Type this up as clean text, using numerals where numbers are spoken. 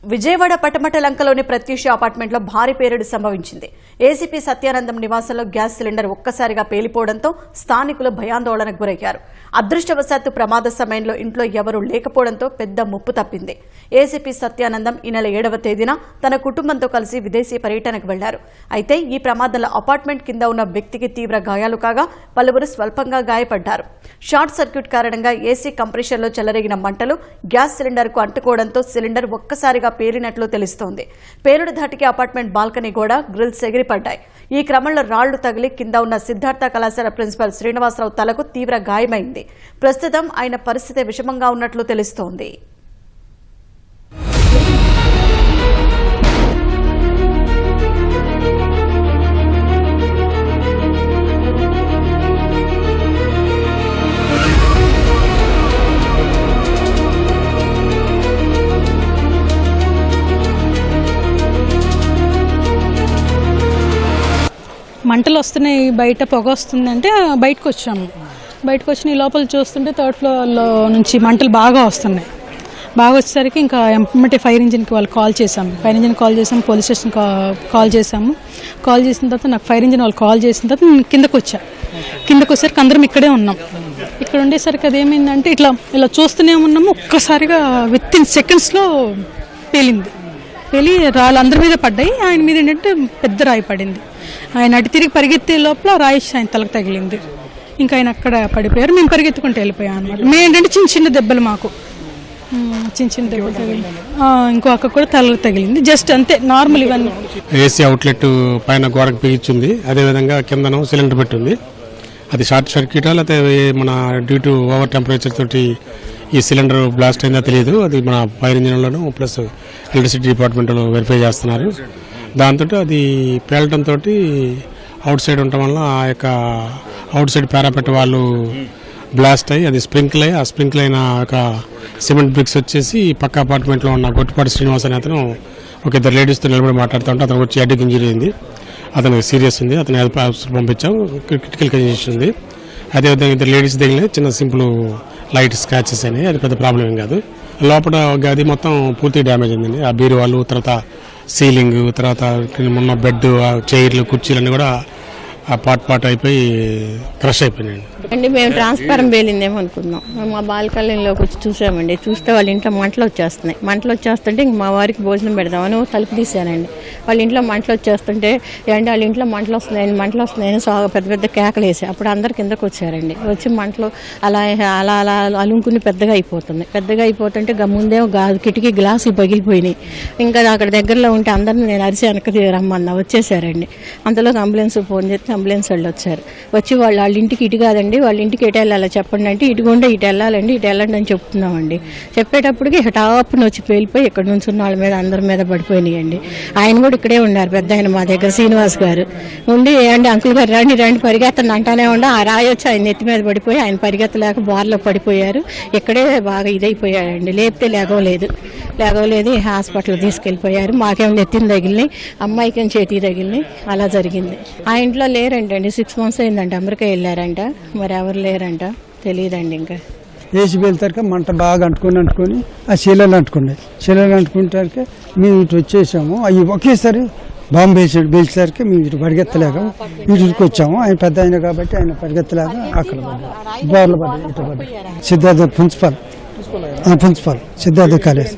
విజయవాడ పటమటలంకలోని ప్రత్యూష అపార్ట్మెంట్లో భారీ పేలుడు సంభవించింది. ఏసీపీ సత్యానందం నివాసంలో గ్యాస్ సిలిండర్ ఒక్కసారిగా పేలిపోవడంతో స్థానికులు భయాందోళనకు గురయ్యారు. అదృష్టవశాత్తు ప్రమాద సమయంలో ఇంట్లో ఎవరూ లేకపోవడంతో పెద్ద ముప్పు తప్పింది. ఏసీపీ సత్యానందం ఈ నెల 7వ తేదీన తన కుటుంబంతో కలిసి విదేశీ పర్యటనకు వెళ్లారు. అయితే ఈ ప్రమాదంలో అపార్ట్మెంట్ కింద ఉన్న వ్యక్తికి తీవ్ర గాయాలు కాగా పలువురు స్వల్పంగా గాయపడ్డారు. షార్ట్ సర్క్యూట్ కారణంగా ఏసీ కంప్రెషర్లో చెలరేగిన మంటలు గ్యాస్ సిలిండర్కు అంటుకోవడంతో సిలిండర్ ఒక్కసారిగా పేలినట్లు తెలుస్తోంది. పేలుడు ధాటికి అపార్ట్మెంట్ బాల్కనీ గోడ గ్రిల్స్ ఎగిరిపడ్డాయి. ఈ క్రమంలో రాళ్లు తగిలి కింద ఉన్న సిద్ధార్థ కళాశాల ప్రిన్సిపల్ శ్రీనివాసరావు తలకు తీవ్ర గాయమైంది. ప్రస్తుతం ఆయన పరిస్థితి విషమంగా ఉన్నట్లు తెలుస్తోంది. మంటలు వస్తున్నాయి, బయట పొగ వస్తుందంటే బయటకు వచ్చాము. బయటకు వచ్చి లోపల చూస్తుంటే 3rd ఫ్లోర్లో నుంచి మంటలు బాగా వస్తున్నాయి. బాగా వచ్చేసరికి ఇంకా ఎమ్మటే ఫైర్ ఇంజిన్కి వాళ్ళు కాల్ చేసాము. ఫైర్ ఇంజిన్ కాల్ చేసాము, పోలీస్ స్టేషన్ కాల్ చేసాము. కాల్ చేసిన తర్వాత నాకు ఫైర్ ఇంజిన్ వాళ్ళు కాల్ చేసిన తర్వాత నేను కిందకు వచ్చేసరికి అందరం ఇక్కడే ఉన్నాం. ఇక్కడ ఉండేసరికి అదేమైందంటే ఇలా చూస్తూనే ఉన్నాము. ఒక్కసారిగా వితిన్ సెకండ్స్లో పేలి రాళ్ళు అందరి మీద పడ్డాయి. ఆయన మీద ఏంటంటే పెద్ద రాయి పడింది. ఆయన అటు తిరిగి పరిగెత్తే లోపల రాయి ఆయన తలకు తగిలింది. ఇంకా ఆయన అక్కడ పడిపోయారు. మేము పరిగెత్తుకుంటూ వెళ్ళిపోయాం అనమాట. మేము ఏంటంటే చిన్న దెబ్బలు, మాకు చిన్న దెబ్బలు తగిలింది. ఇంకో అక్క కూడా తలకు తగిలింది. జస్ట్ అంతే, నార్మల్. ఇవన్నీ ఏసీ అవుట్లెట్ పైన గోడకు బిగించింది. అదేవిధంగా కిందను సిలిండర్ పెట్టింది. అది షార్ట్ సర్క్యూటా లేకపోతే మన డ్యూ టు ఓవర్ టెంపరేచర్ తోటి ఈ సిలిండర్ బ్లాస్ట్ అయిందో తెలియదు. అది మన ఫైర్ ఇంజిన్లోను ప్లస్ ఎలక్ట్రిసిటీ డిపార్ట్మెంట్లో వెరిఫై చేస్తున్నారు. దాంతో అది పేలటంతో అవుట్ సైడ్ ఉండటం వల్ల ఆ యొక్క అవుట్ సైడ్ పారాపెట్ వాళ్ళు బ్లాస్ట్ అయ్యి అది స్ప్రింకిల్ అయ్యి, ఆ స్ప్రింకిల్ అయిన ఒక సిమెంట్ బ్రిక్స్ వచ్చేసి పక్క అపార్ట్మెంట్లో ఉన్న గొట్టుపాటి శ్రీనివాస్ అనే అతను ఒక 2 లేడీస్తో నిలబడి మాట్లాడుతూ ఉంటే అతను వచ్చి హెడ్కి ఇంజరీ అయింది. అతనికి సీరియస్ ఉంది. అతను హెల్ప్ పంపించాం. క్రిటికల్ కండిషన్ ఉంది. అదేవిధంగా 2 లేడీస్ దగ్గర చిన్న సింపుల్ లైట్ స్క్రాచెస్ అయినాయి. అది పెద్ద ప్రాబ్లం ఏం కాదు. లోపల గది మొత్తం పూర్తి డ్యామేజ్ అయిందండి. ఆ బీరువాళ్ళు, తర్వాత సీలింగ్, తర్వాత ఉన్న బెడ్, చైర్లు, కుర్చీలన్నీ కూడా ఆ పాట్ అయిపోయి క్రష్ అయిపోయినాయండి. అండి మేము ట్రాన్స్ఫారం పేలిందేమో అనుకున్నాం. మా బాల్కనీలోకి వచ్చి చూసామండి. చూస్తే వాళ్ళ ఇంట్లో మంటలు వచ్చేస్తుంటే ఇంక మా వారికి భోజనం పెడదామని తలుపు తీసానండి. వాళ్ళ ఇంట్లో మంటలు వచ్చేస్తుంటే అండి వాళ్ళ ఇంట్లో మంటలు వస్తున్నాయని పెద్ద కేకలు వేసి అప్పుడు అందరు కిందకు వచ్చారండి. వచ్చి మంటలు అలా అలా అలా అలుముకుని పెద్దగా అయిపోతుంటే ముందేమో కిటికీ గ్లాసులు పగిలిపోయినాయి. ఇంకా అక్కడ దగ్గరలో ఉంటే అందరిని నేను అరిసి వెనక్కి రమ్మన్నా. వచ్చేసారండి. అంతలోకి అంబులెన్స్ ఫోన్ చేస్తే అంబులెన్స్ వాళ్ళు వచ్చారు. వచ్చి వాళ్ళ ఇంటికి ఇటు కాదండి, వాళ్ళ ఇంటికి ఎటు వెళ్ళాలో చెప్పండి అంటే ఇటు వెళ్ళండి అని చెప్తున్నామండి. చెప్పేటప్పటికి టాప్ను వచ్చి పేలిపోయి ఇక్కడ నుంచి ఉన్న వాళ్ళ మీద అందరి మీద పడిపోయినాయండి. ఆయన కూడా ఇక్కడే ఉన్నారు, పెద్ద ఆయన మా దగ్గర శ్రీనివాస్ గారు ఉండి ఏంటి అంకుల్ గారు రండి పరిగెత్తండి అంటానే ఉండే. ఆ రాయి వచ్చి ఆయన నెత్తి మీద పడిపోయి ఆయన పరిగెత్తలేక బార్లో పడిపోయారు. ఇక్కడే బాగా ఇదైపోయాడండి. లేపితే లేగవలేదు. హాస్పిటల్ తీసుకెళ్ళిపోయారు. మాకేమో నెత్తిని తగిలినాయి, అమ్మాయికి చేతికి తగిలినాయి. అలా జరిగింది. ఆ ఇంట్లో లేరంటండి. 6 months అయిందంట. అమెరికా వెళ్ళారంట. మరి ఎవరు లేరంట తెలియదండి. ఇంకా ఏసీ వెళ్తారు మంట బాగా అంటుకొని ఆ శీలలు అంటుకుంటారు. మేము ఇటు వచ్చేసాము. అవి ఒకేసారి బాంబు వేసేసరికి మేము ఇటు పరిగెత్తలేక ఇటుకి వచ్చాము. ఆయన పెద్ద ఆయన కాబట్టి ఆయన పరిగెత్తలేక అక్కడ బార్లు పడ్డాయి. ఇటు పడ్డాయి. Siddhartha principal Siddhartha college.